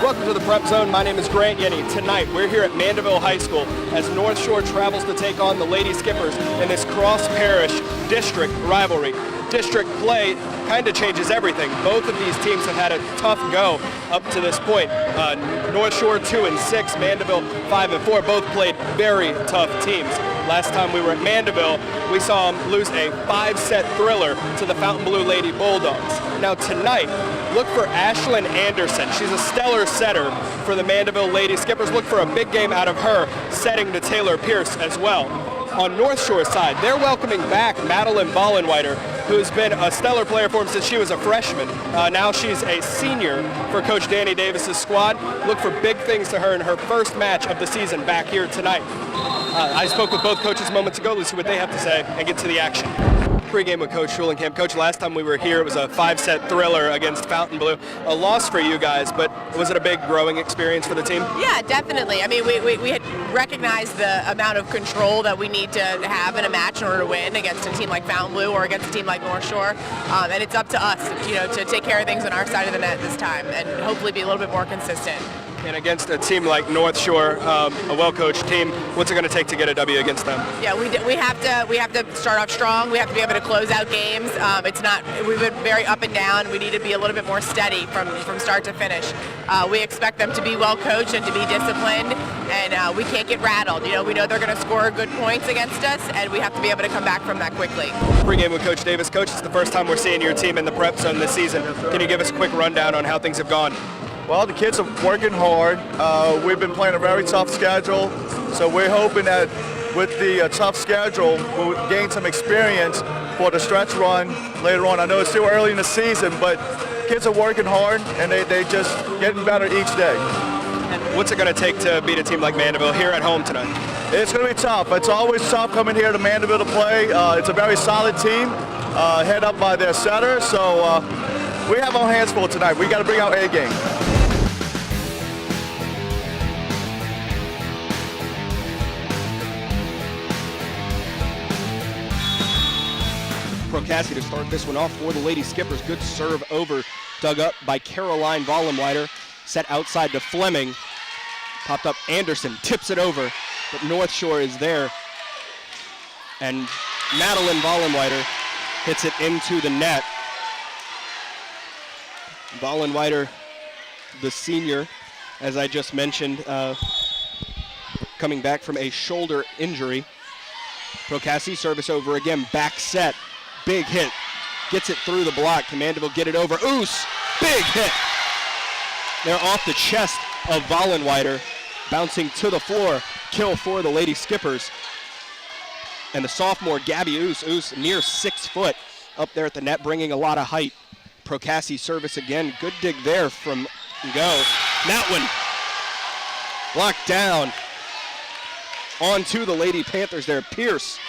Welcome to the Prep Zone. My name is Grant Yenny. Tonight, we're here at Mandeville High School as Northshore travels to take on the Lady Skippers in this cross-parish district rivalry. District play kind of changes everything. Both of these teams have had a tough go up to this point. Northshore 2-6, Mandeville 5-4. Both played very tough teams. Last time we were at Mandeville, we saw them lose a 5-set thriller to the Fountain Blue Lady Bulldogs. Now tonight, look for Ashlyn Anderson. She's a stellar setter for the Mandeville Lady Skippers. Look for a big game out of her, setting to Taylor Pierce as well. On North Shore side, they're welcoming back Madeline Vollenweider, who's been a stellar player for them since she was a freshman. Now she's a senior for Coach Danny Davis's squad. Look for big things to her in her first match of the season back here tonight. I spoke with both coaches moments ago. Let's see what they have to say and get to the action. Pre-game with Coach Schulenkamp. Coach, last time we were here, it was a 5-set thriller against Fountain Blue. A loss for you guys, but was it a big growing experience for the team? Yeah, definitely. I mean, we had recognized the amount of control that we need to have in a match in order to win against a team like Fountain Blue or against a team like North Shore. And it's up to us, to take care of things on our side of the net this time and hopefully be a little bit more consistent. And against a team like North Shore, a well-coached team, what's it going to take to get a W against them? Yeah, we have to start off strong. We have to be able to close out games. We've been very up and down. We need to be a little bit more steady from start to finish. We expect them to be well-coached and to be disciplined, and we can't get rattled. We know they're going to score good points against us, and we have to be able to come back from that quickly. Pre-game with Coach Davis. Coach, it's the first time we're seeing your team in the Prep Zone this season. Can you give us a quick rundown on how things have gone? Well, the kids are working hard. We've been playing a very tough schedule, so we're hoping that with the tough schedule, we'll gain some experience for the stretch run later on. I know it's still early in the season, but kids are working hard, and they just getting better each day. And what's it going to take to beat a team like Mandeville here at home tonight? It's going to be tough. It's always tough coming here to Mandeville to play. It's a very solid team, head up by their setter, so we have our hands full tonight. We got to bring out A game. Cassie to start this one off for the Lady Skippers. Good serve over, dug up by Caroline Vollenweider. Set outside to Fleming. Popped up Anderson, tips it over, but North Shore is there. And Madeline Vollenweider hits it into the net. Vollenweider, the senior, as I just mentioned, coming back from a shoulder injury. Procassi service over again, back set. Big hit, gets it through the block. Can Mandeville get it over? Oos, big hit. They're off the chest of Vollenweider, bouncing to the floor. Kill for the Lady Skippers. And the sophomore, Gabby Oos near 6 foot, up there at the net, bringing a lot of height. Procassi service again, good dig there from Go. That one, blocked down. On to the Lady Panthers there, Pierce.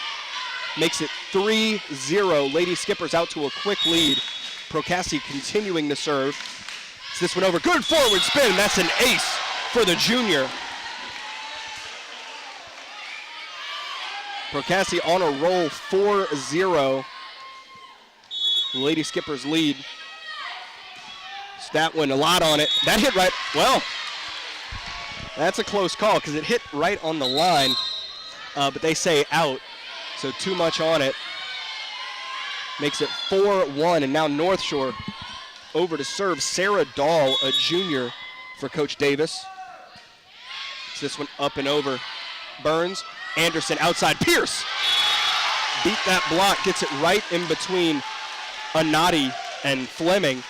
Makes it 3-0. Lady Skippers out to a quick lead. Procassi continuing to serve. It's this one over. Good forward spin. That's an ace for the junior. Procassi on a roll, 4-0. Lady Skippers lead. It's that one, a lot on it. That hit right, well, that's a close call because it hit right on the line, but they say out. So too much on it. Makes it 4-1, and now North Shore over to serve. Sarah Dahl, a junior for Coach Davis. It's this one up and over. Burns, Anderson outside, Pierce. Beat that block, gets it right in between Anati and Fleming.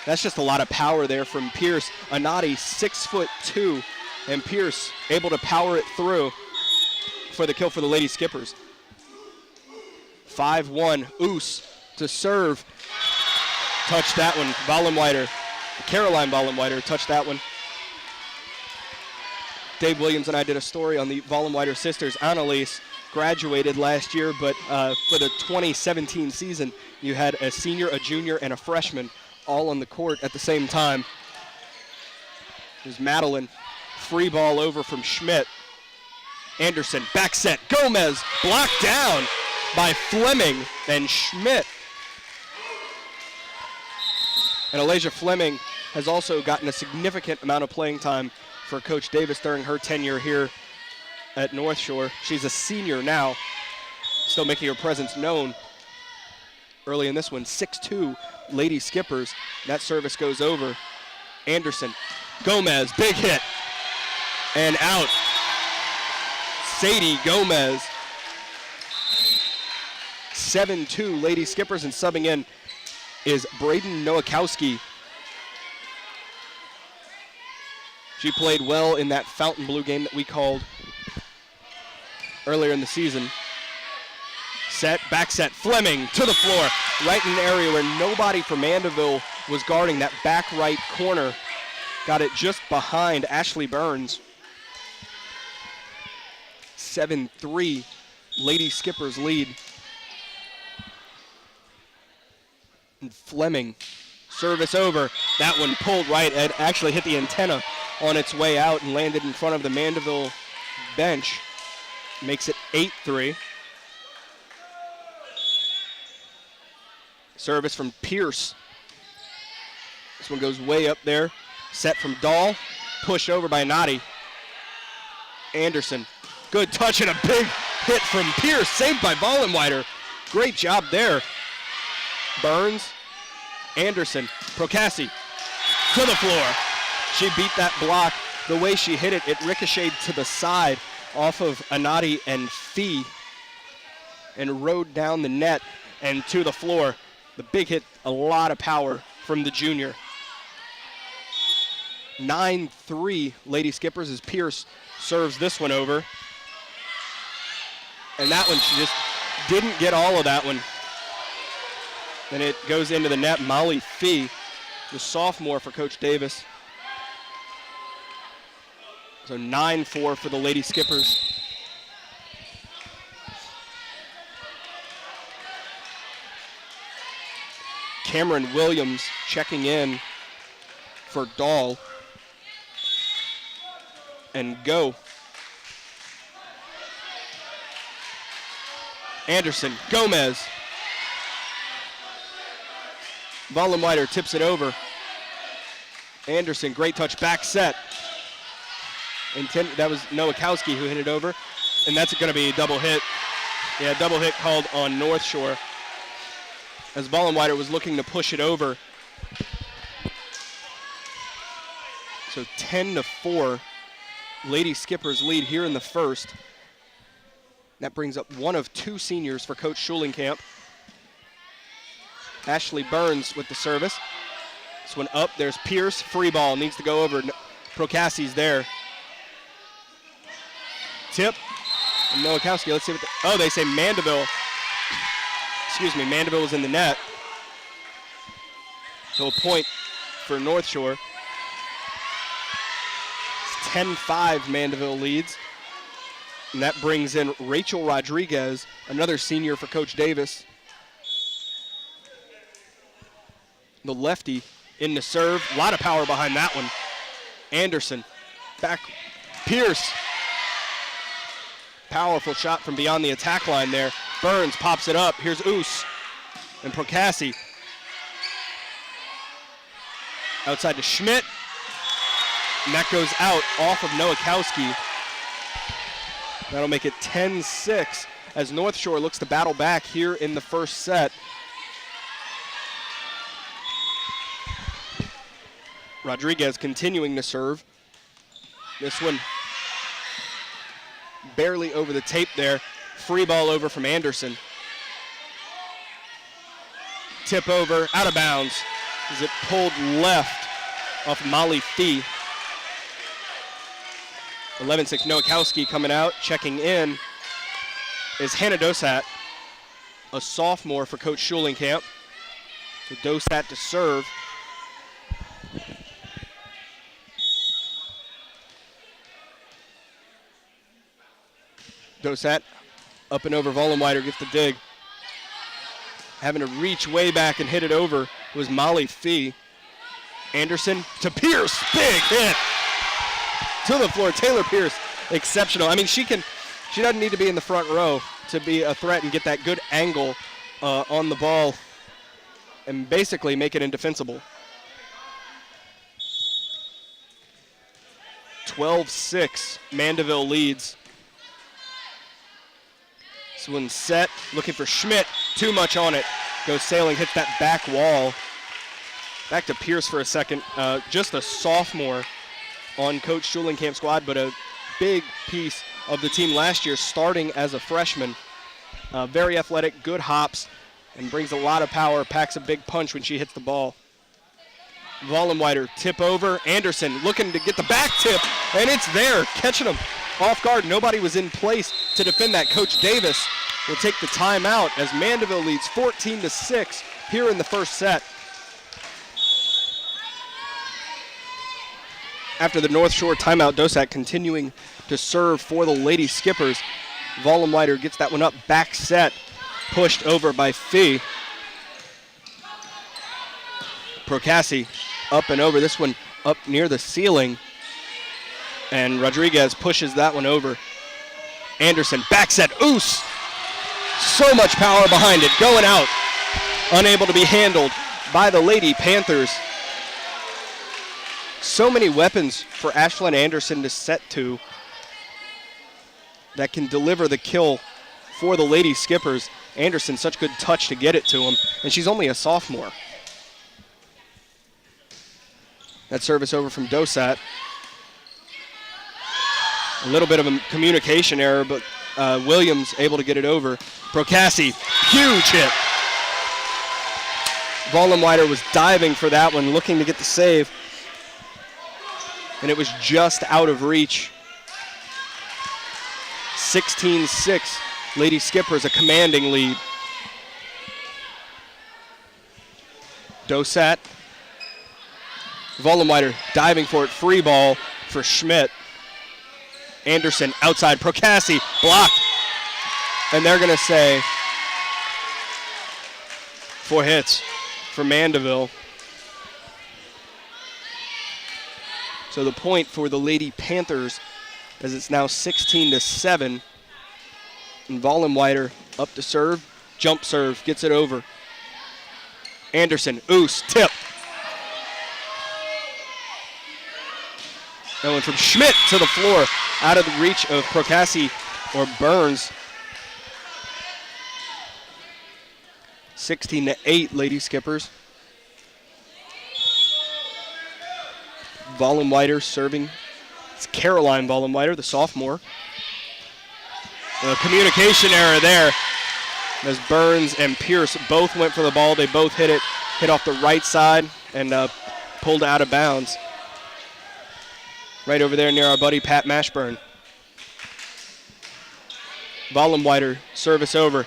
That's just a lot of power there from Pierce. Anati, 6'2", and Pierce able to power it through for the kill for the Lady Skippers. 5-1, Oos to serve. Touched that one, Vollenweider. Caroline Vollenweider touched that one. Dave Williams and I did a story on the Vollenweider sisters. Annalise graduated last year, but for the 2017 season, you had a senior, a junior, and a freshman all on the court at the same time. There's Madeline, free ball over from Schmidt. Anderson, back set, Gomez, blocked down by Fleming, and Schmidt And Alasia Fleming has also gotten a significant amount of playing time for Coach Davis during her tenure here at North Shore. She's a senior now, still making her presence known. Early in this one, 6'2", Lady Skippers. That service goes over. Anderson, Gomez, big hit, and out. Sadie Gomez. 7-2 Lady Skippers, and subbing in is Braden Nowakowski. She played well in that Fountain Blue game that we called earlier in the season. Set, back set, Fleming to the floor, right in an area where nobody from Mandeville was guarding that back right corner. Got it just behind Ashley Burns. 7-3, Lady Skippers lead. And Fleming, service over. That one pulled right, and actually hit the antenna on its way out and landed in front of the Mandeville bench. Makes it 8-3. Service from Pierce. This one goes way up there. Set from Dahl. Pushed over by Nadi. Anderson. Good touch and a big hit from Pierce. Saved by Vollenweider. Great job there. Burns. Anderson. Procassi. To the floor. She beat that block. The way she hit it, it ricocheted to the side off of Anadi and Fee and rode down the net and to the floor. The big hit, a lot of power from the junior. 9-3 Lady Skippers as Pierce serves this one over. And that one, she just didn't get all of that one. And it goes into the net. Molly Fee, the sophomore for Coach Davis. So 9-4 for the Lady Skippers. Cameron Williams checking in for Dahl. And go. Anderson, Gomez. Vollenweider tips it over. Anderson, great touch, back set. That was Nowakowski who hit it over. And that's going to be a double hit. Yeah, double hit called on North Shore, as Vollenweider was looking to push it over. So 10-4, Lady Skippers lead here in the first. That brings up one of two seniors for Coach Schulenkamp. Ashley Burns with the service. This one up, there's Pierce, free ball, needs to go over. Procassi's there. Tip, and Nowakowski, let's see what they say Mandeville. Excuse me, Mandeville was in the net. So a point for North Shore. It's 10-5 Mandeville leads. And that brings in Rachel Rodriguez, another senior for Coach Davis. The lefty in the serve. A lot of power behind that one. Anderson, back, Pierce. Powerful shot from beyond the attack line there. Burns pops it up. Here's Oos and Procassi. Outside to Schmidt. And that goes out off of Nowakowski. That'll make it 10-6 as North Shore looks to battle back here in the first set. Rodriguez continuing to serve. This one barely over the tape there. Free ball over from Anderson. Tip over, out of bounds. As it pulled left off Molly Fee. 11-6, Nowakowski coming out. Checking in is Hannah Dosat, a sophomore for Coach Schulenkamp. So Dosat to serve. Dosat up and over Vollenweider, gets the dig. Having to reach way back and hit it over was Molly Fee. Anderson to Pierce, big hit. To the floor, Taylor Pierce, exceptional. I mean, she doesn't need to be in the front row to be a threat and get that good angle on the ball and basically make it indefensible. 12-6, Mandeville leads. This one set, looking for Schmidt, too much on it. Goes sailing, hits that back wall. Back to Pierce for a second. Just a sophomore on Coach Schulenkamp's squad, but a big piece of the team last year, starting as a freshman. Very athletic, good hops, and brings a lot of power, packs a big punch when she hits the ball. Vollenweider, tip over. Anderson looking to get the back tip, and it's there, catching him off guard. Nobody was in place to defend that. Coach Davis will take the timeout as Mandeville leads 14-6 here in the first set. After the North Shore timeout, Dosat continuing to serve for the Lady Skippers. Vollenweider gets that one up, back set, pushed over by Fee. Procassi up and over, this one up near the ceiling. And Rodriguez pushes that one over. Anderson, back set, Oos. So much power behind it, going out. Unable to be handled by the Lady Panthers. So many weapons for Ashlyn Anderson to set to that can deliver the kill for the Lady Skippers. Anderson, such good touch to get it to him, and she's only a sophomore. That service over from Dosat. A little bit of a communication error, but Williams able to get it over. Procassi, huge hit. Vollenweider was diving for that one, looking to get the save, and it was just out of reach. 16-6, Lady Skippers, a commanding lead. Dosat. Vollenweider diving for it, free ball for Schmidt. Anderson outside, Procassi blocked. And they're gonna say 4 hits for Mandeville. So the point for the Lady Panthers as it's now 16-7. And Vollenweider up to serve, jump serve, gets it over. Anderson, Oos, tip. That one from Schmidt to the floor, out of the reach of Procassi or Burns. 16-8, Lady Skippers. Vollenweider serving. It's Caroline Vollenweider, the sophomore. A communication error there as Burns and Pierce both went for the ball. They both hit off the right side and pulled out of bounds. Right over there near our buddy Pat Mashburn. Vollenweider, service over.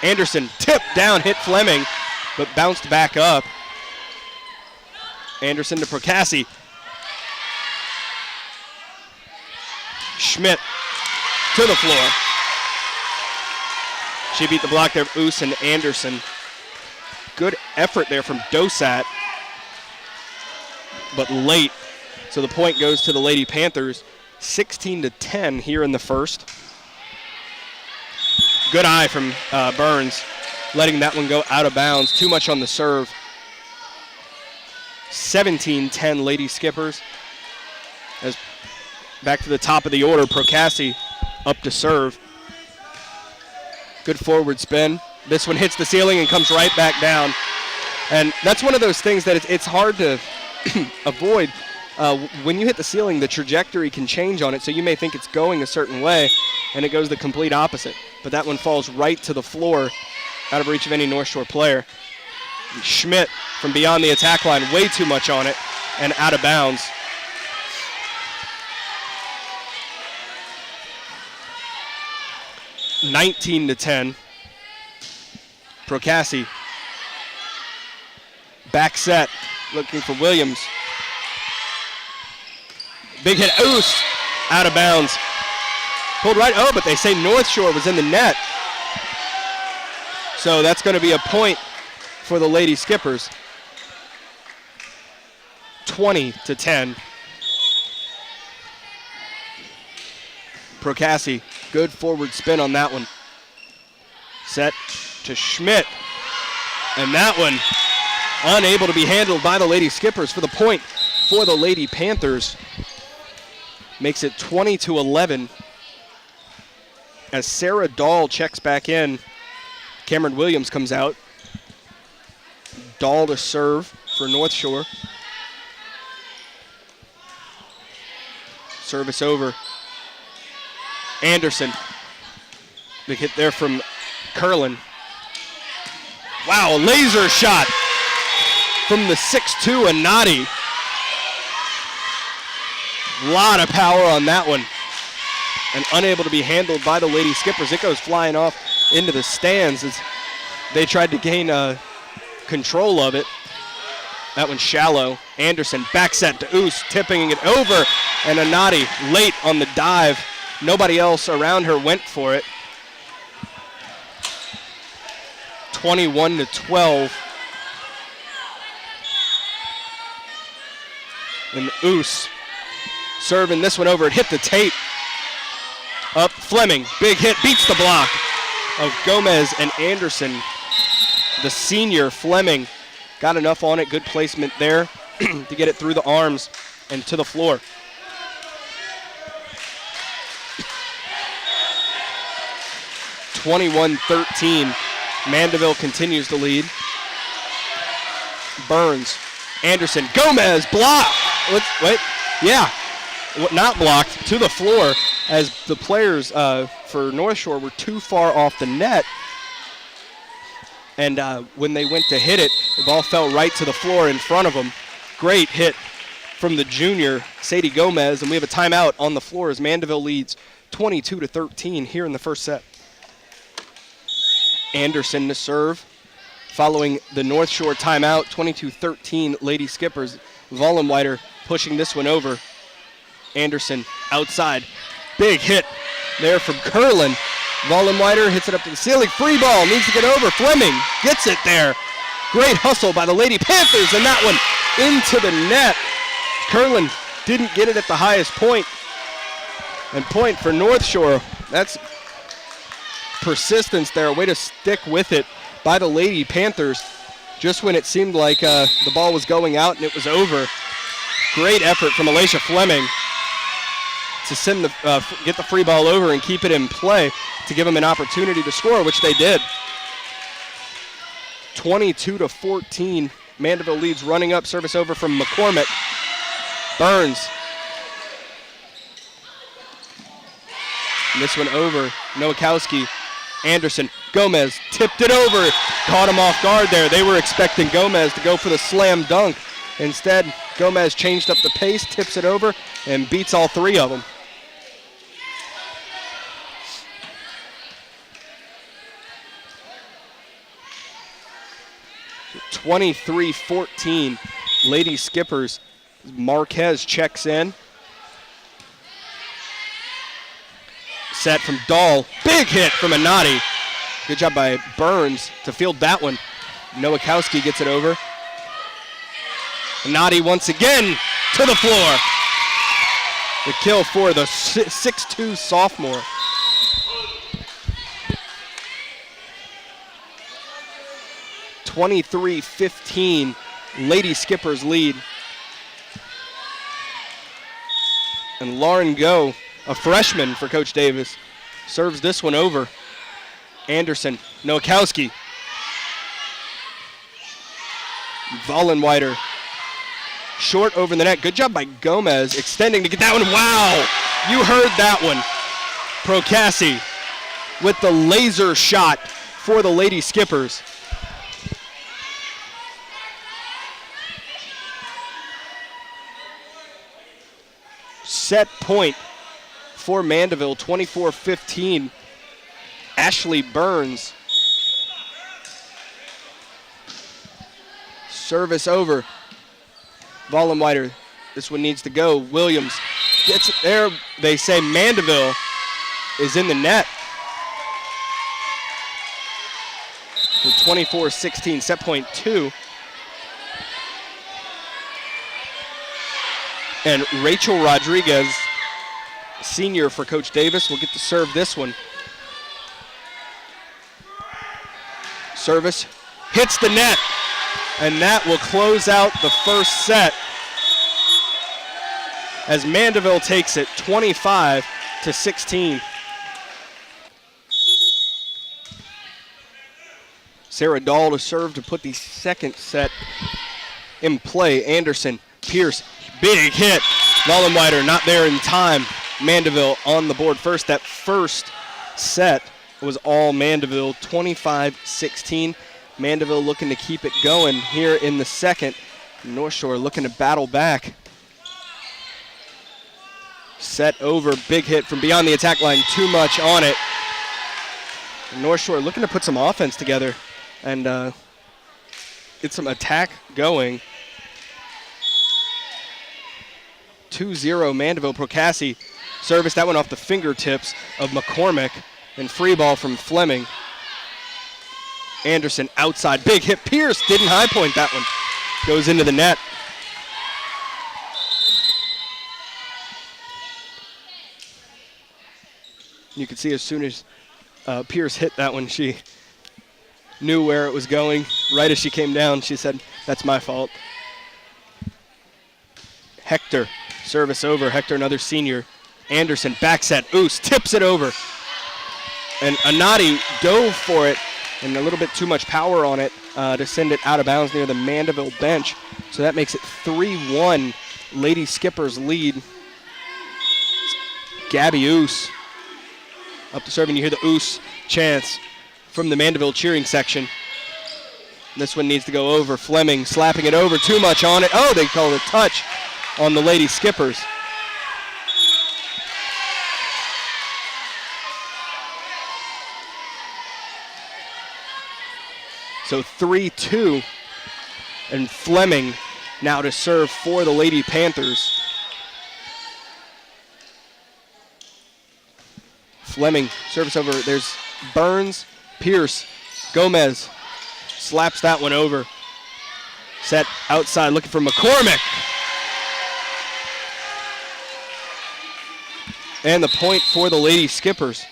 Anderson, tip down, hit Fleming, but bounced back up. Anderson to Procassi. Schmidt to the floor. She beat the block there of Oos and Anderson. Good effort there from Dosat, but late. So the point goes to the Lady Panthers, 16-10 here in the first. Good eye from Burns, letting that one go out of bounds. Too much on the serve. 17-10 Lady Skippers. As back to the top of the order, Procassi up to serve. Good forward spin. This one hits the ceiling and comes right back down. And that's one of those things that it's hard to avoid. When you hit the ceiling, the trajectory can change on it, so you may think it's going a certain way, and it goes the complete opposite. But that one falls right to the floor, out of reach of any North Shore player. And Schmidt from beyond the attack line, way too much on it, and out of bounds. (19-10). Procassi. Back set, looking for Williams. Big hit, Oos, out of bounds. Pulled right, but they say North Shore was in the net. So that's going to be a point for the Lady Skippers. 20-10. Procassi, good forward spin on that one. Set to Schmidt. And that one unable to be handled by the Lady Skippers for the point for the Lady Panthers. makes it 20-11. As Sarah Dahl checks back in, Cameron Williams comes out. Dahl to serve for North Shore. Service over. Anderson. Big hit there from Curlin. Wow, a laser shot from the 6'2", Anati. Lot of power on that one. And unable to be handled by the Lady Skippers. It goes flying off into the stands as they tried to gain control of it. That one's shallow. Anderson, back set to Oos, tipping it over. And Anati late on the dive. Nobody else around her went for it. 21-12. And Oos serving this one over. It hit the tape. Up Fleming, big hit, beats the block of Gomez and Anderson. The senior Fleming got enough on it, good placement there to get it through the arms and to the floor. (21-13). Mandeville continues to lead. Burns, Anderson, Gomez, block. Not blocked, to the floor as the players for North Shore were too far off the net. And when they went to hit it, the ball fell right to the floor in front of them. Great hit from the junior, Sadie Gomez, and we have a timeout on the floor as Mandeville leads 22-13 here in the first set. Anderson to serve. Following the North Shore timeout, 22-13 Lady Skippers. Vollenweider pushing this one over. Anderson outside. Big hit there from Curlin. Vollenweider hits it up to the ceiling. Free ball, needs to get over. Fleming gets it there. Great hustle by the Lady Panthers, and that one into the net. Curlin didn't get it at the highest point. And point for North Shore. That's persistence there, a way to stick with it by the Lady Panthers just when it seemed like the ball was going out and it was over. Great effort from Alicia Fleming to send get the free ball over and keep it in play to give them an opportunity to score, which they did. 22-14, Mandeville leads, running up, service over from McCormick. Burns. And this one over, Nowakowski. Anderson, Gomez tipped it over, caught him off guard there. They were expecting Gomez to go for the slam dunk. Instead, Gomez changed up the pace, tips it over, and beats all three of them. So 23-14, Lady Skippers. Marquez checks in. Set from Dahl. Big hit from Anati. Good job by Burns to field that one. Nowakowski gets it over. Anati once again to the floor. The kill for the 6'2" sophomore. (23-15), Lady Skippers lead. And Lauren Go, a freshman for Coach Davis, serves this one over. Anderson, Nowakowski. Vollenweider, short over the net. Good job by Gomez, extending to get that one. Wow, you heard that one. Procassi with the laser shot for the Lady Skippers. Set point for Mandeville, 24-15. Ashley Burns. Service over. Vollenweider. This one needs to go. Williams gets it there. They say Mandeville is in the net. So 24-16, set point 2. And Rachel Rodriguez, senior for Coach Davis, will get to serve this one. Service hits the net, and that will close out the first set. as Mandeville takes it 25-16. Sarah Dahl to serve to put the second set in play. Anderson, Pierce, big hit. Vollenweider not there in time. Mandeville on the board first. That first set was all Mandeville, 25-16. Mandeville looking to keep it going here in the second. Northshore looking to battle back. Set over, big hit from beyond the attack line, too much on it. Northshore looking to put some offense together and get some attack going. 2-0 Mandeville. Procassi service that one off the fingertips of McCormick, and free ball from Fleming. Anderson outside, big hit. Pierce didn't high point that one. Goes into the net. You can see as soon as Pierce hit that one, she knew where it was going. Right as she came down, she said, "That's my fault." Hector, service over. Hector, another senior. Anderson, back set. Oos tips it over. And Anati dove for it, and a little bit too much power on it to send it out of bounds near the Mandeville bench. So that makes it 3-1. Lady Skippers lead. Gabby Oos up to serve, and you hear the Oos chants from the Mandeville cheering section. This one needs to go over. Fleming slapping it over, too much on it. Oh, they call it a touch on the Lady Skippers. So 3-2, and Fleming now to serve for the Lady Panthers. Fleming, service over. There's Burns, Pierce, Gomez slaps that one over. Set outside, looking for McCormick. And the point for the Lady Skippers.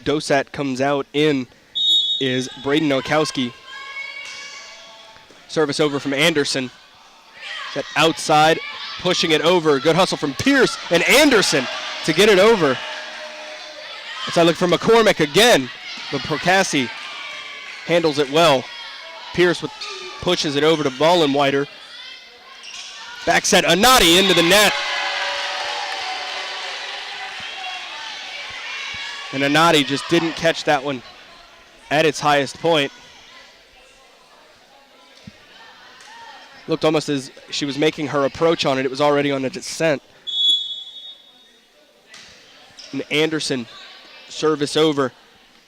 Dosat comes out in is Braden Nowakowski. Service over from Anderson. Set outside, pushing it over. Good hustle from Pierce and Anderson to get it over. Outside look for McCormick again, but Procassi handles it well. Pierce pushes it over to Vollenweider. Back set, Anati into the net. And Anati just didn't catch that one at its highest point. Looked almost as she was making her approach on it. It was already on a descent. And Anderson, service over.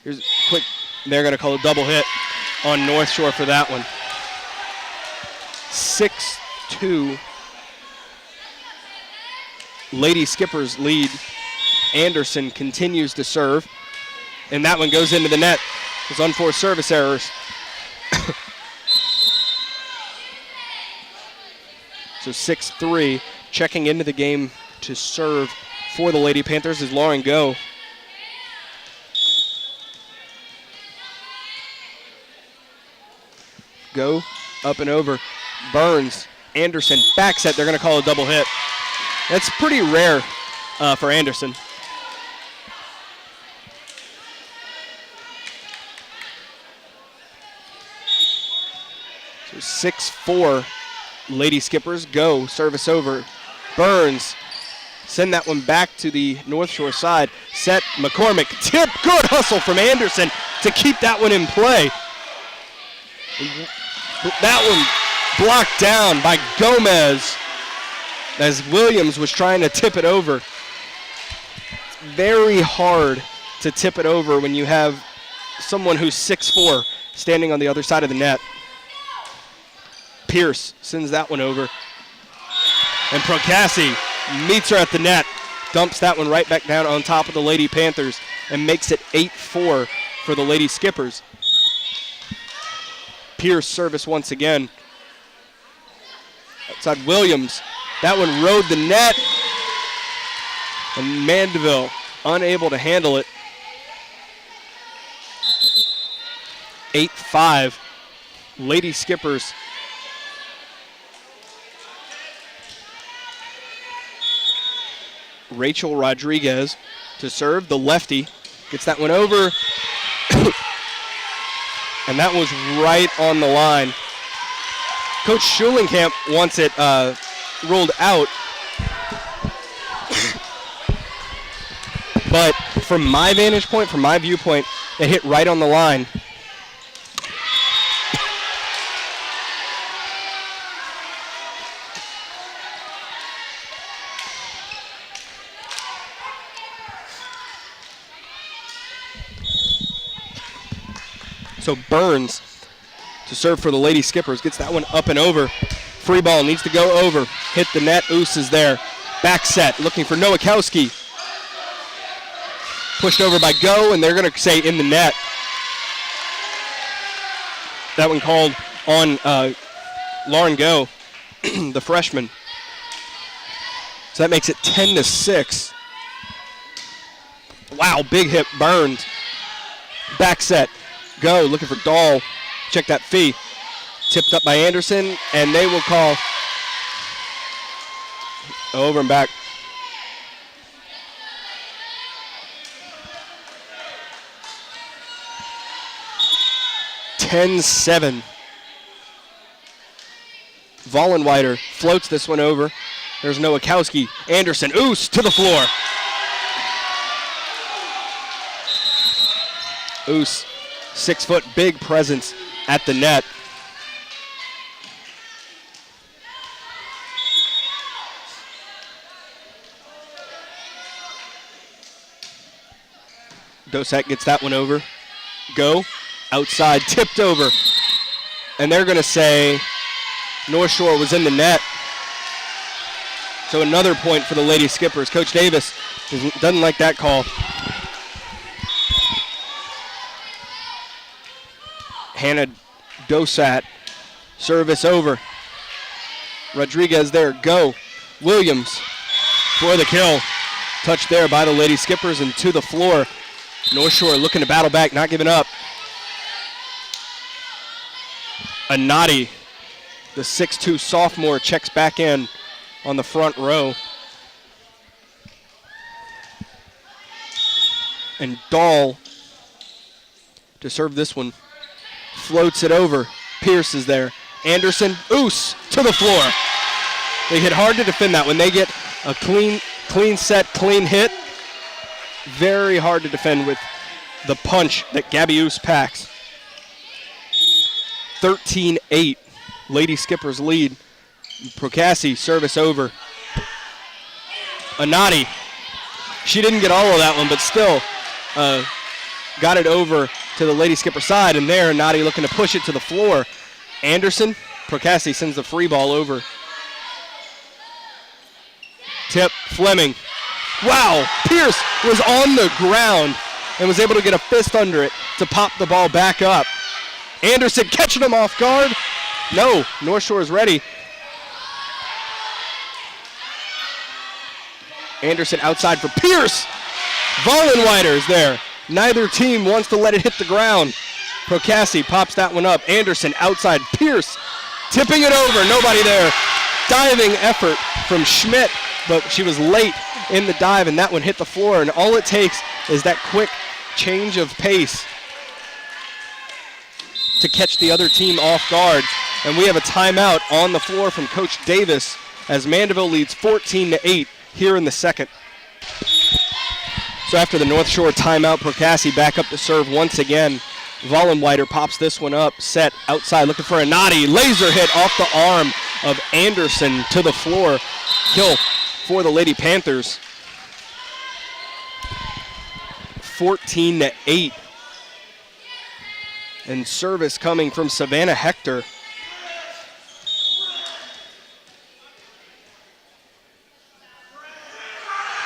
Here's quick. They're going to call a double hit on Northshore for that one. 6-2. Lady Skippers lead. Anderson continues to serve, and that one goes into the net. It's unforced service errors. So 6-3, checking into the game to serve for the Lady Panthers is Lauren Go. Go, up and over. Burns, Anderson, back set. They're going to call a double hit. That's pretty rare for Anderson. So 6-4, Lady Skippers. Go, service over. Burns, send that one back to the Northshore side. Set, McCormick, tip, good hustle from Anderson to keep that one in play. That one blocked down by Gomez as Williams was trying to tip it over. It's very hard to tip it over when you have someone who's 6'4" standing on the other side of the net. Pierce sends that one over. And Procassi meets her at the net, dumps that one right back down on top of the Lady Panthers, and makes it 8-4 for the Lady Skippers. Pierce service once again. Outside Williams. That one rode the net. And Mandeville unable to handle it. 8-5. Lady Skippers Rachel Rodriguez to serve. The lefty gets that one over. And that was right on the line. Coach Schulenkamp wants it ruled out. But from my vantage point, from my viewpoint, it hit right on the line. So Burns to serve for the Lady Skippers. Gets that one up and over. Free ball needs to go over. Hit the net. Oos is there. Back set looking for Nowakowski. Pushed over by Go, and they're going to say in the net. That one called on Lauren Go, the freshman. So that makes it 10-6. Wow, big hit, Burns. Back set. Go, looking for Dahl. Check that fee. Tipped up by Anderson, and they will call over and back. (10-7). Vollenweider floats this one over. There's Nowakowski. Anderson, Oos to the floor. Oos, 6 foot, big presence at the net. Dosek gets that one over. Go, outside, tipped over. And they're going to say Northshore was in the net. So another point for the Lady Skippers. Coach Davis doesn't like that call. Hannah Dosat, service over. Rodriguez there, Go. Williams for the kill. Touched there by the Lady Skippers and to the floor. Northshore looking to battle back, not giving up. Anati, the 6'2 sophomore, checks back in on the front row. And Dahl to serve this one. Floats it over. Pierce is there. Anderson, Oos to the floor. They hit hard to defend that. When they get a clean set, clean hit, very hard to defend with the punch that Gabby Oos packs. 13-8. Lady Skippers lead. Procassi, service over. Anati. She didn't get all of that one, but still got it over to the Lady Skipper side, and there, Anati looking to push it to the floor. Anderson, Procassi sends the free ball over. Tip, Fleming. Wow, Pierce was on the ground and was able to get a fist under it to pop the ball back up. Anderson catching him off guard. No, Northshore is ready. Anderson outside for Pierce. Vollenweider is there. Neither team wants to let it hit the ground. Procassi pops that one up. Anderson outside. Pierce tipping it over. Nobody there. Diving effort from Schmidt, but she was late in the dive, and that one hit the floor. And all it takes is that quick change of pace to catch the other team off guard. And we have a timeout on the floor from Coach Davis as Mandeville leads 14-8 here in the second. So after the Northshore timeout, Procassi back up to serve once again. Vollenweider pops this one up, set outside, looking for Anati. Laser hit off the arm of Anderson to the floor. Kill for the Lady Panthers. 14-8. And service coming from Savannah Hector.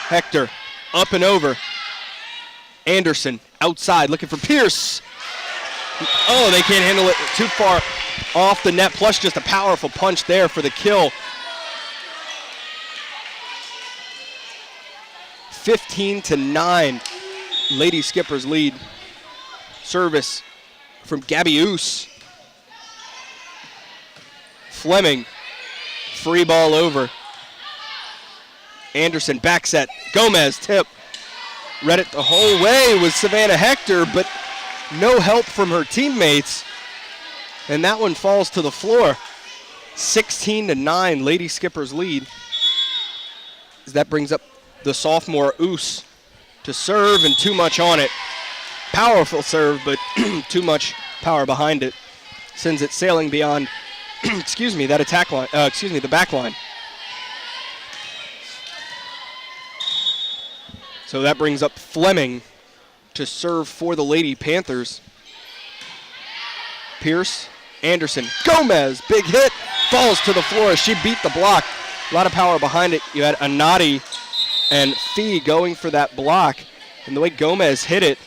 Hector up and over. Anderson outside looking for Pierce. Oh, they can't handle it too far off the net, plus just a powerful punch there for the kill. 15-9, Lady Skippers lead. Service from Gabby Oos. Fleming, free ball over. Anderson back set. Gomez tip. Read it the whole way was Savannah Hector, but no help from her teammates. And that one falls to the floor. 16-9, Lady Skippers lead. That brings up the sophomore Oos to serve, and too much on it. Powerful serve, but too much power behind it. Sends it sailing beyond, that attack line, the back line. So that brings up Fleming to serve for the Lady Panthers. Pierce, Anderson, Gomez, big hit, falls to the floor. She beat the block. A lot of power behind it. You had Anati and Fee going for that block. And the way Gomez hit it,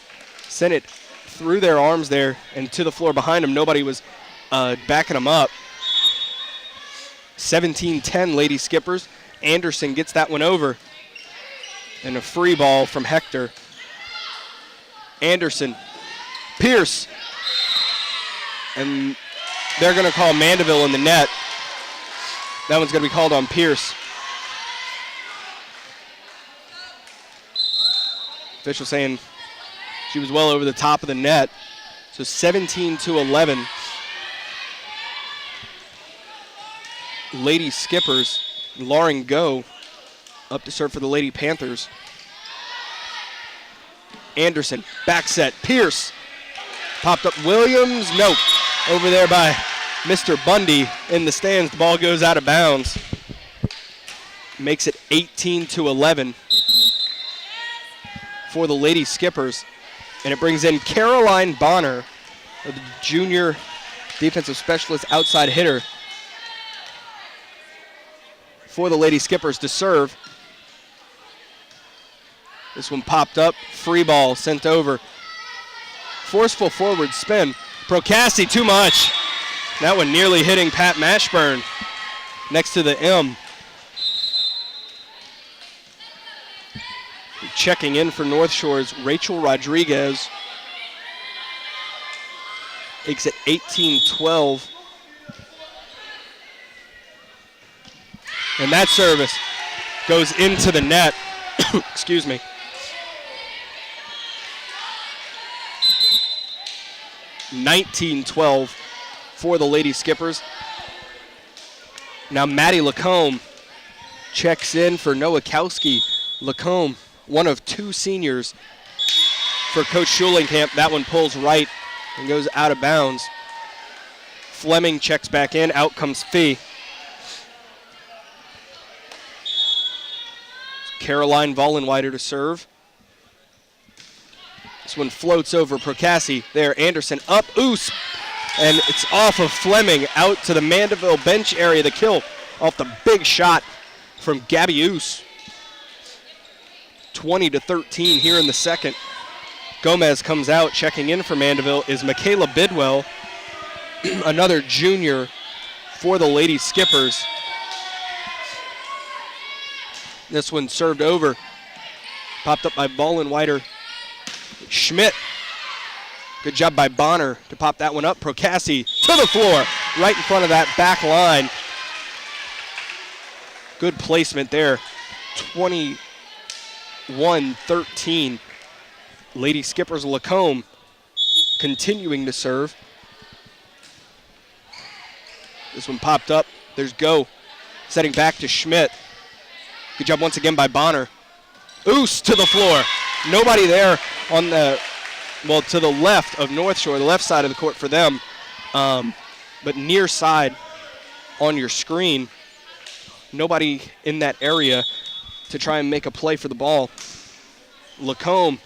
sent it through their arms there and to the floor behind them. Nobody was backing them up. 17-10 Lady Skippers. Anderson gets that one over. And a free ball from Hector. Anderson, Pierce. And they're going to call Mandeville in the net. That one's going to be called on Pierce. Official saying she was well over the top of the net. So 17-11. Lady Skippers, Lauren Go up to serve for the Lady Panthers. Anderson, back set, Pierce. Popped up Williams, nope. Over there by Mr. Bundy in the stands. The ball goes out of bounds. Makes it 18-11 for the Lady Skippers. And it brings in Caroline Bonner, the junior defensive specialist outside hitter, for the Lady Skippers to serve. This one popped up, free ball sent over. Forceful forward spin. Procassi, too much. That one nearly hitting Pat Mashburn next to the M. Checking in for North Shore's Rachel Rodriguez. Makes it 18-12. And that service goes into the net. Excuse me. 19-12 for the Lady Skippers. Now Maddie Lacombe checks in for Nowakowski. Lacombe, one of two seniors for Coach Schulenkamp. That one pulls right and goes out of bounds. Fleming checks back in. Out comes Fee. Caroline Vollenweider to serve. This one floats over Procassi. There, Anderson up, Oos. And it's off of Fleming out to the Mandeville bench area. The kill off the big shot from Gabby Oos. 20-13 here in the second. Gomez comes out. Checking in for Mandeville is Michaela Bidwell, another junior for the Lady Skippers. This one served over. Popped up by Vollenweider. Schmidt. Good job by Bonner to pop that one up. Procassi to the floor, right in front of that back line. Good placement there. 21-13. Lady Skippers Lacombe continuing to serve. This one popped up. There's Go. Setting back to Schmidt. Good job once again by Bonner. Oos to the floor. Nobody there on the, well, to the left of North Shore, the left side of the court for them. But near side on your screen, nobody in that area to try and make a play for the ball. Lacombe,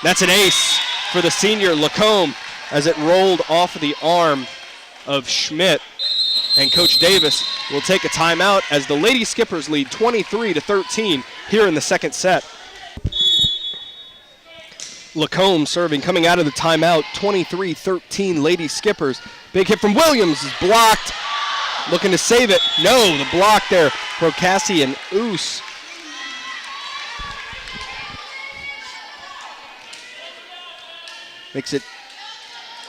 that's an ace for the senior Lacombe as it rolled off of the arm of Schmidt. And Coach Davis will take a timeout as the Lady Skippers lead 23-13 here in the second set. Lacombe serving, coming out of the timeout, 23-13 Lady Skippers. Big hit from Williams is blocked. Looking to save it. No, the block there. Procassi and Oos. Makes it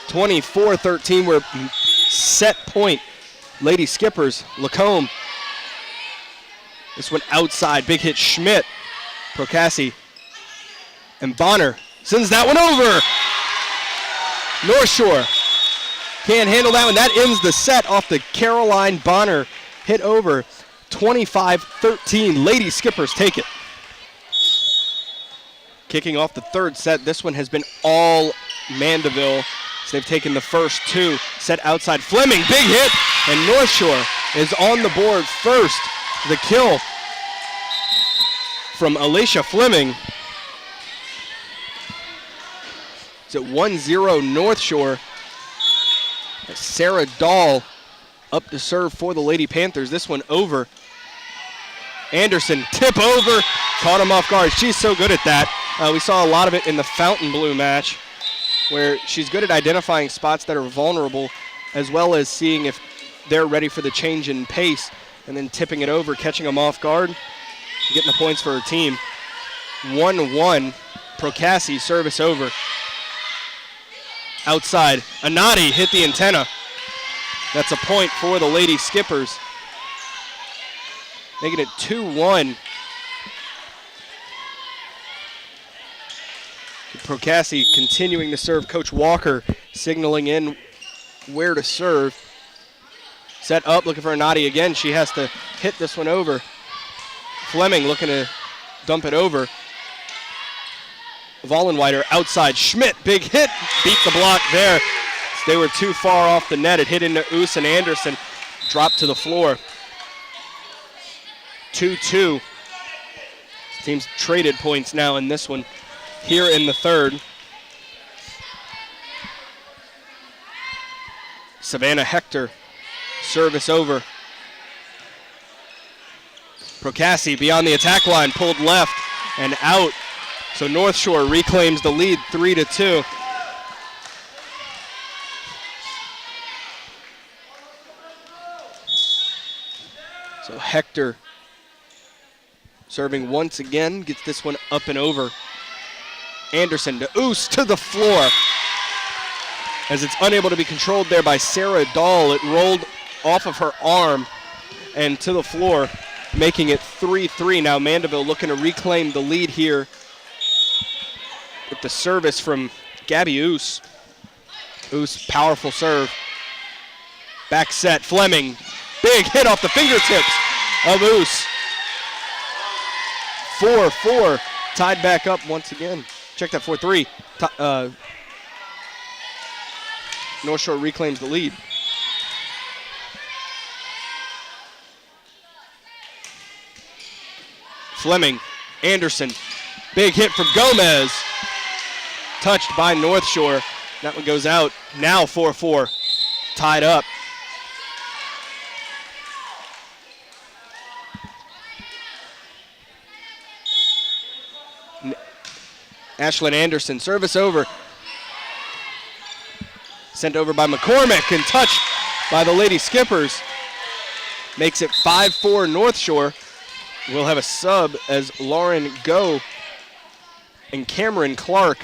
24-13. We're set point. Lady Skippers, Lacombe. This one outside, big hit Schmidt. Procassi and Bonner sends that one over. Northshore can't handle that one. That ends the set off the Caroline Bonner hit over. 25-13, Lady Skippers take it. Kicking off the third set, this one has been all Mandeville. So they've taken the first two. Set outside, Fleming, big hit, and Northshore is on the board first. The kill from Alicia Fleming. It's at 1-0 Northshore. Sarah Dahl up to serve for the Lady Panthers. This one over. Anderson, tip over, caught him off guard. She's so good at that. We saw a lot of it in the Fontainebleau match, where she's good at identifying spots that are vulnerable, as well as seeing if they're ready for the change in pace, and then tipping it over, catching them off guard, getting the points for her team. 1-1, Procassi, service over. Outside, Anati hit the antenna. That's a point for the Lady Skippers. Making it 2-1. Procassi continuing to serve. Coach Walker signaling in where to serve. Set up, looking for Anati again. She has to hit this one over. Fleming looking to dump it over. Vollenweider outside. Schmidt, big hit. Beat the block there. They were too far off the net. It hit into Oos and Anderson. Dropped to the floor. 2-2. Teams traded points now in this one. Here in the third. Savannah Hector, service over. Procassi beyond the attack line, pulled left and out. So Northshore reclaims the lead 3-2. So Hector serving once again, gets this one up and over. Anderson to Oos to the floor. As it's unable to be controlled there by Sarah Dahl, it rolled off of her arm and to the floor, making it 3-3. Now Mandeville looking to reclaim the lead here with the service from Gabby Oos. Oos, powerful serve. Back set, Fleming. Big hit off the fingertips of Oos. 4-4, tied back up once again. Check that 4-3. Northshore reclaims the lead. Fleming, Anderson, big hit from Gomez. Touched by Northshore. That one goes out. Now 4-4, tied up. Ashlyn Anderson, service over. Sent over by McCormick and touched by the Lady Skippers. Makes it 5-4 Northshore. We'll have a sub as Lauren Go and Cameron Clark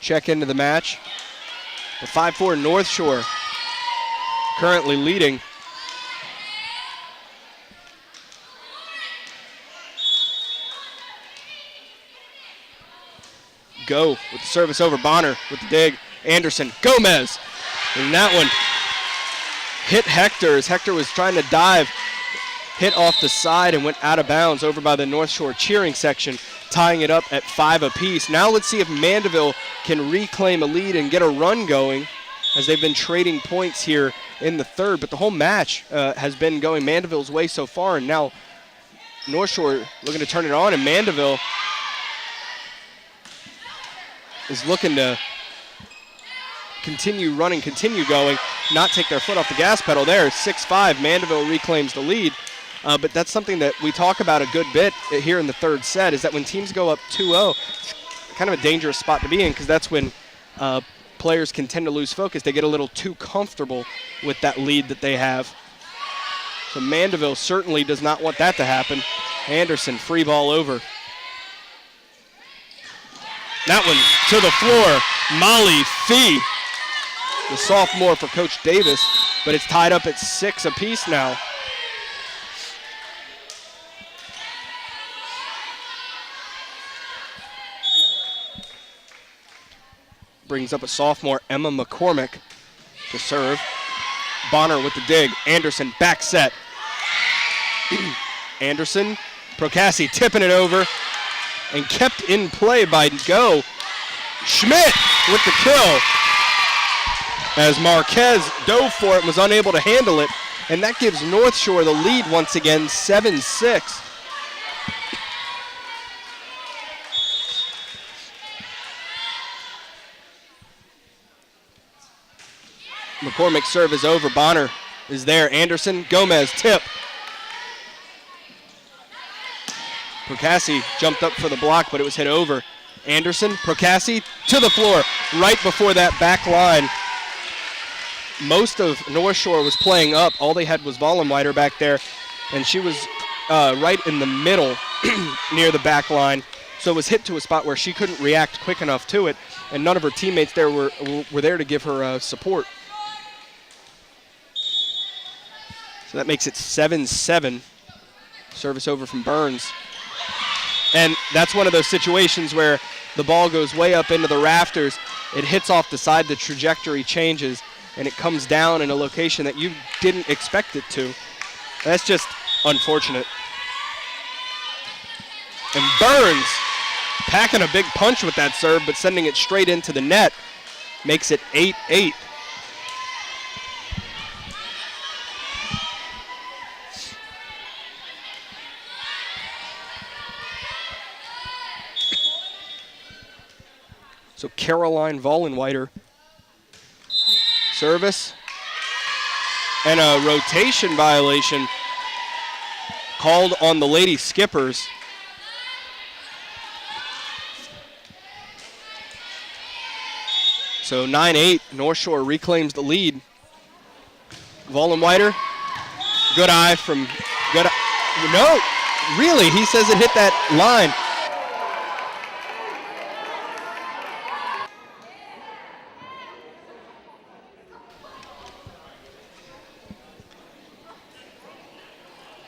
check into the match. The 5-4 Northshore currently leading. Go with the service over. Bonner with the dig. Anderson, Gomez. And that one hit Hector as Hector was trying to dive. Hit off the side and went out of bounds over by the Northshore cheering section, tying it up at 5 apiece. Now let's see if Mandeville can reclaim a lead and get a run going, as they've been trading points here in the third. But the whole match has been going Mandeville's way so far, and now Northshore looking to turn it on, and Mandeville is looking to continue running, continue going, not take their foot off the gas pedal there. 6-5, Mandeville reclaims the lead. But that's something that we talk about a good bit here in the third set, is that when teams go up 2-0, it's kind of a dangerous spot to be in, because that's when players can tend to lose focus. They get a little too comfortable with that lead that they have. So Mandeville certainly does not want that to happen. Anderson, free ball over. That one to the floor. Molly Fee, the sophomore for Coach Davis, but it's tied up at 6 apiece now. brings up a sophomore, Emma McCormick, to serve. Bonner with the dig. Anderson back set. Anderson, Procassi tipping it over and kept in play by Go. Schmidt with the kill as Marquez dove for it and was unable to handle it, and that gives North Shore the lead once again, 7-6. McCormick's serve is over. Bonner is there. Anderson, Gomez, tip. Procassi jumped up for the block, but it was hit over. Anderson, Procassi to the floor right before that back line. Most of North Shore was playing up. All they had was Vollenweider back there, and she was right in the middle near the back line. So it was hit to a spot where she couldn't react quick enough to it, and none of her teammates there were there to give her support. So that makes it 7-7. Service over from Burns. And that's one of those situations where the ball goes way up into the rafters, it hits off the side, the trajectory changes, and it comes down in a location that you didn't expect it to. That's just unfortunate. And Burns packing a big punch with that serve, but sending it straight into the net makes it 8-8. So Caroline Vollenweider, service, and a rotation violation called on the Lady Skippers. So 9-8, North Shore reclaims the lead. Vollenweider, good eye from, no, really, he says it hit that line.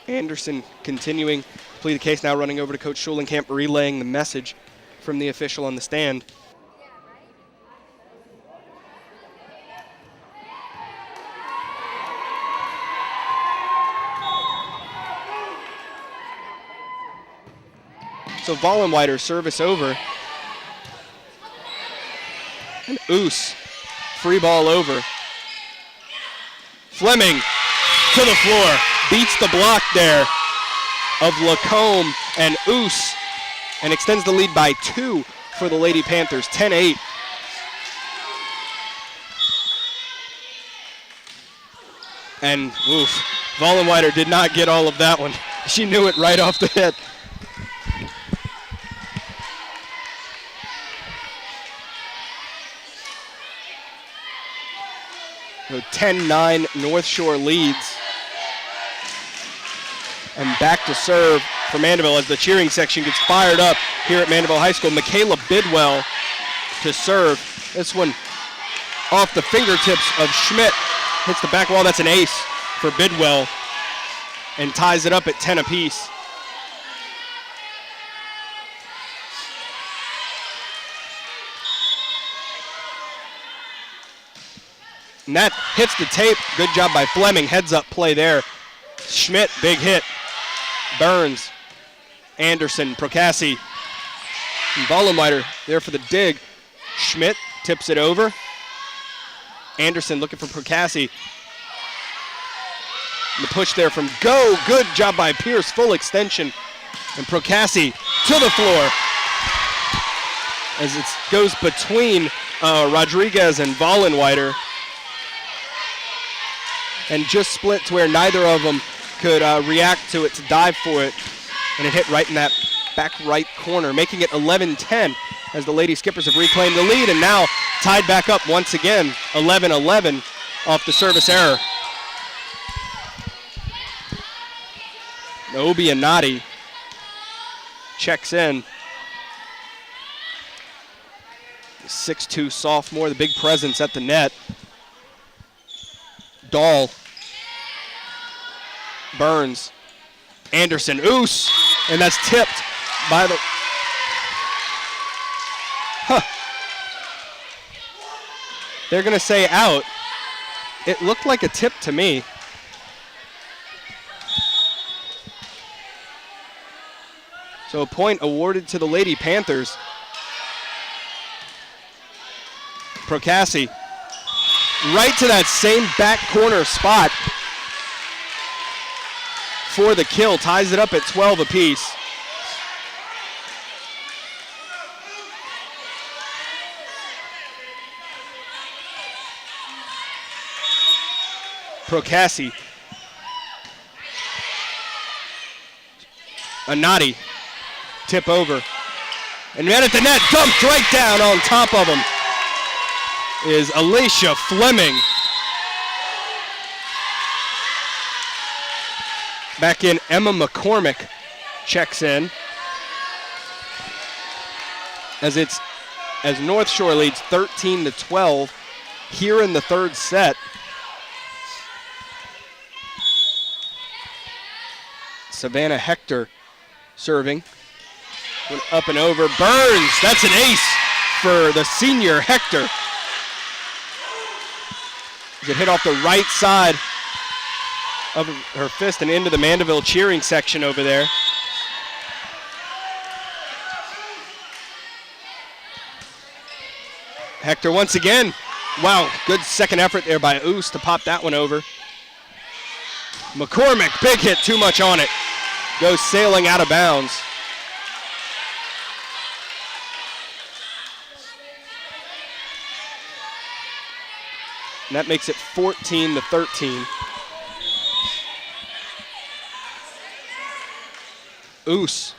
Anderson continuing to plead the case, now running over to Coach Schulenkamp, relaying the message from the official on the stand. So Vollenweider service over. And Oos, free ball over. Fleming to the floor. Beats the block there of Lacombe and Oos and extends the lead by 2 for the Lady Panthers, 10-8. And Vollenweider did not get all of that one. She knew it right off the hit. So 10-9 North Shore leads. And back to serve for Mandeville as the cheering section gets fired up here at Mandeville High School. Michaela Bidwell to serve. This one off the fingertips of Schmidt. Hits the back wall. That's an ace for Bidwell and ties it up at 10 apiece. And that hits the tape. Good job by Fleming. Heads up play there. Schmidt, big hit. Burns, Anderson, Procassi, and Vollenweider there for the dig. Schmidt tips it over. Anderson looking for Procassi. The push there from Go. Good job by Pierce, full extension. And Procassi to the floor as it goes between Rodriguez and Vollenweider. And just split to where neither of them could react to it, to dive for it, and it hit right in that back right corner, making it 11-10 as the Lady Skippers have reclaimed the lead and now tied back up once again, 11-11 off the service error. Obianati checks in. The 6'2 sophomore, the big presence at the net. Dahl, Burns, Anderson, Oos, and that's tipped by the, They're going to say out. It looked like a tip to me. So a point awarded to the Lady Panthers. Procassi right to that same back corner spot for the kill. Ties it up at 12 apiece. Procassi. Anati. Tip over. And right at the net, dumped right down on top of him is Alicia Fleming. Back in, Emma McCormick checks in. As North Shore leads 13-12 here in the third set. Savannah Hector serving. Went up and over. Burns. That's an ace for the senior Hector. It hit off the right side of her fist and into the Mandeville cheering section over there. Hector once again. Wow, good second effort there by Oos to pop that one over. McCormick, big hit, too much on it. Goes sailing out of bounds. And that makes it 14-13. Oos.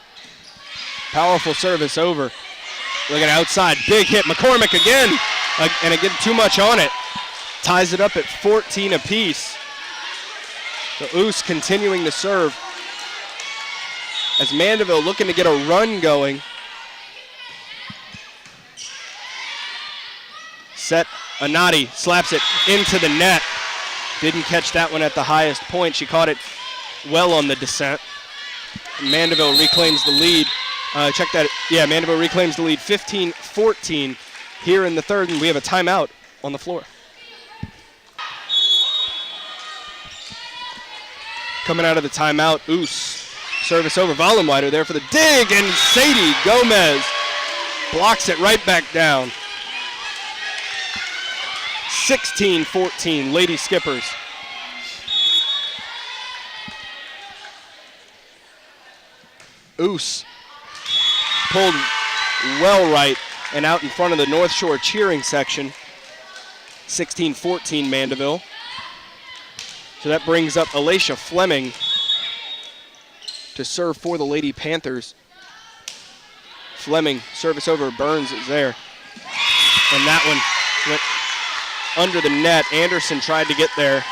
Powerful service over. Look at outside. Big hit. McCormick again. And again, too much on it. Ties it up at 14 apiece. So Oos continuing to serve. As Mandeville looking to get a run going. Set. Anati slaps it into the net. Didn't catch that one at the highest point. She caught it well on the descent. Mandeville reclaims the lead. Check that. Yeah, Mandeville reclaims the lead 15-14 here in the third, and we have a timeout on the floor. Coming out of the timeout, Oos. Service over. Vollenweider there for the dig, and Sadie Gomez blocks it right back down. 16-14, Lady Skippers. Oos pulled well right and out in front of the North Shore cheering section. 16-14 Mandeville. So that brings up Alicia Fleming to serve for the Lady Panthers. Fleming, service over, Burns is there. And that one went under the net. Anderson tried to get there,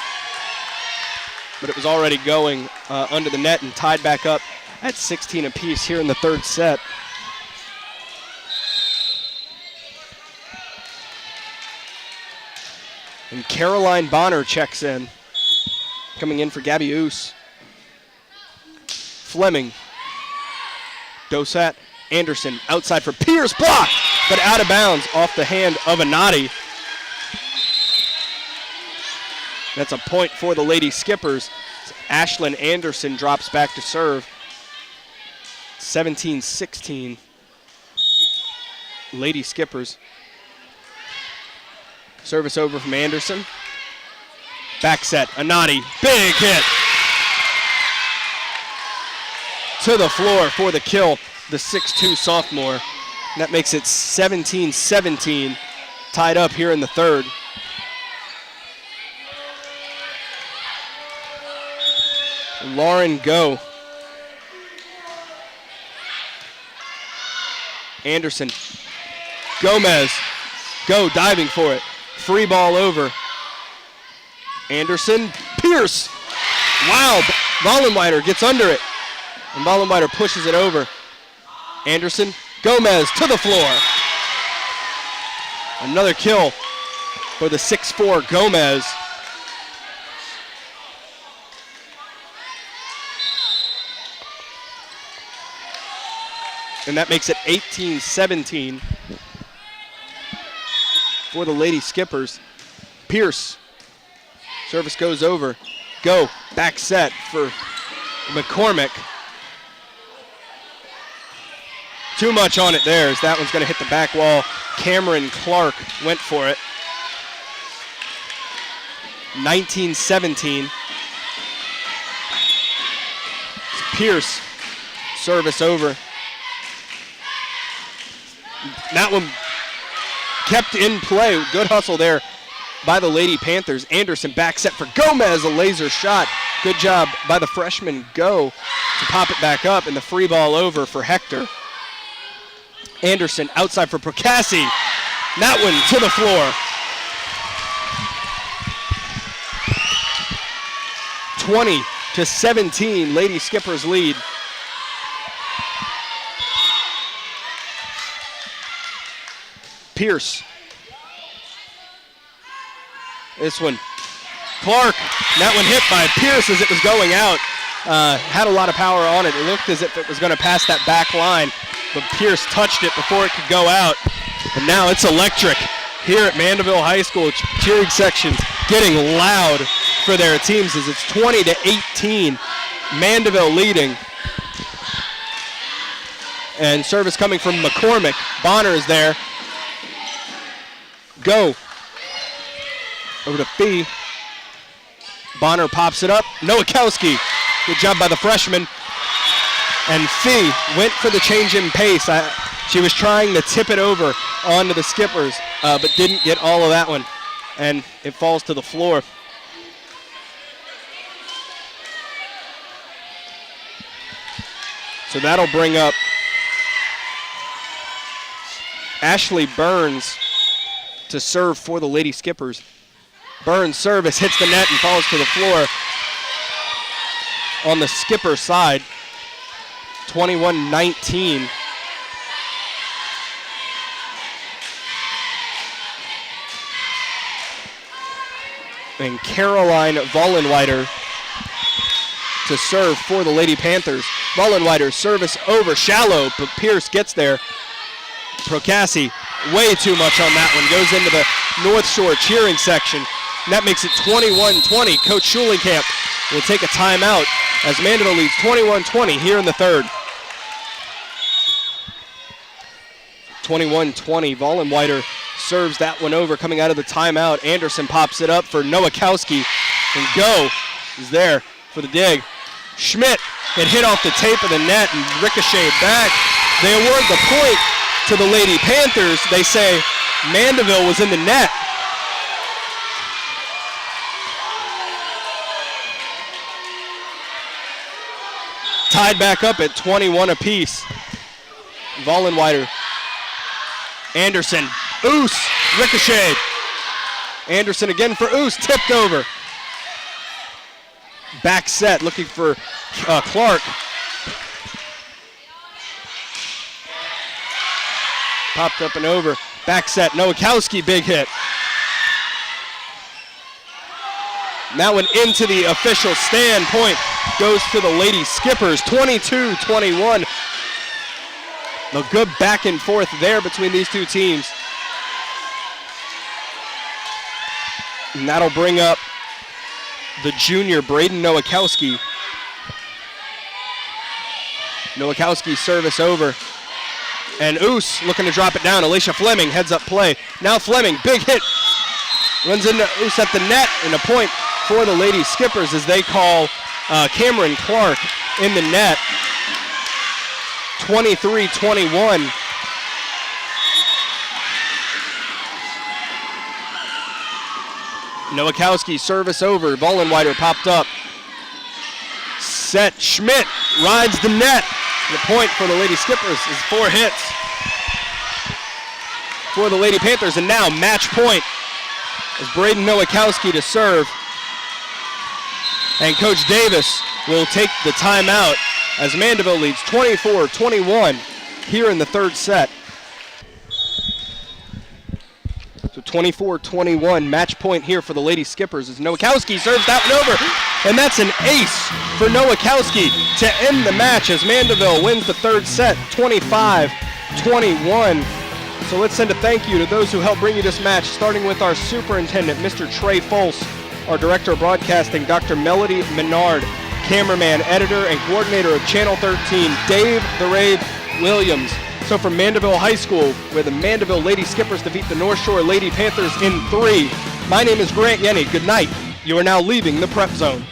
but it was already going under the net and tied back up at 16 apiece here in the third set. And Caroline Bonner checks in, coming in for Gabby Oos. Fleming, Dosat, Anderson, outside for Pierce, block, but out of bounds off the hand of Anati. That's a point for the Lady Skippers. Ashlyn Anderson drops back to serve. 17-16. Lady Skippers. Service over from Anderson. Back set, Anati, big hit. To the floor for the kill, the 6'2 sophomore. And that makes it 17-17, tied up here in the third. Lauren Go. Anderson. Gomez. Go diving for it. Free ball over. Anderson. Pierce. Wow. Vollenweider gets under it. And Vollenweider pushes it over. Anderson. Gomez to the floor. Another kill for the 6'4 Gomez. And that makes it 18-17. for the Lady Skippers. Pierce. Service goes over. Go. Back set for McCormick. Too much on it there as that one's going to hit the back wall. Cameron Clark went for it. 19-17. Pierce. Service over. That one kept in play. Good hustle there by the Lady Panthers. Anderson back set for Gomez, a laser shot. Good job by the freshman Go to pop it back up, and the free ball over for Hector. Anderson outside for Procassi. That one to the floor. 20-17, Lady Skippers lead. Pierce. This one. Clark. That one hit by Pierce as it was going out. Had a lot of power on it. It looked as if it was going to pass that back line, but Pierce touched it before it could go out. And now it's electric here at Mandeville High School. Cheering sections getting loud for their teams as it's 20-18. Mandeville leading. And service coming from McCormick. Bonner is there. Go. Over to Fee. Bonner pops it up. Nowakowski. Good job by the freshman. And Fee went for the change in pace. She was trying to tip it over onto the Skippers, but didn't get all of that one. And it falls to the floor. So that'll bring up Ashley Burns to serve for the Lady Skippers. Burns' service hits the net and falls to the floor on the Skipper side. 21-19. And Caroline Vollenweider to serve for the Lady Panthers. Vollenweider service over shallow, but Pierce gets there. Procassi, way too much on that one. Goes into the Northshore cheering section. And that makes it 21-20. Coach Schulenkamp will take a timeout as Mandeville leads 21-20 here in the third. 21-20. Vollenweider serves that one over coming out of the timeout. Anderson pops it up for Nowakowski. And Go is there for the dig. Schmidt had hit off the tape of the net and ricocheted back. They award the point to the Lady Panthers. They say Mandeville was in the net. Tied back up at 21 apiece. Vollenweider. Anderson. Oos. Ricocheted. Anderson again for Oos. Tipped over. Back set looking for Clark. Popped up and over. Back set. Nowakowski, big hit. And that one into the official stand. Point goes to the Lady Skippers. 22-21. A good back and forth there between these two teams. And that'll bring up the junior, Braden Nowakowski. Nowakowski service over. And Oos looking to drop it down. Alicia Fleming heads up play. Now Fleming, big hit. Runs into Oos at the net, and a point for the Lady Skippers as they call Cameron Clark in the net. 23-21. Nowakowski service over. Vollenweider popped up. Set. Schmidt rides the net. The point for the Lady Skippers is 4 hits for the Lady Panthers. And now match point is Braden Nowakowski to serve. And Coach Davis will take the timeout as Mandeville leads 24-21 here in the third set. So 24-21, match point here for the Lady Skippers as Nowakowski serves that one over. And that's an ace for Nowakowski to end the match as Mandeville wins the third set, 25-21. So let's send a thank you to those who helped bring you this match, starting with our superintendent, Mr. Trey Folse, our director of broadcasting, Dr. Melody Menard, cameraman, editor, and coordinator of Channel 13, Dave the Rave Williams. So from Mandeville High School, where the Mandeville Lady Skippers defeat the North Shore Lady Panthers in 3, my name is Grant Yenny. Good night. You are now leaving the Prep Zone.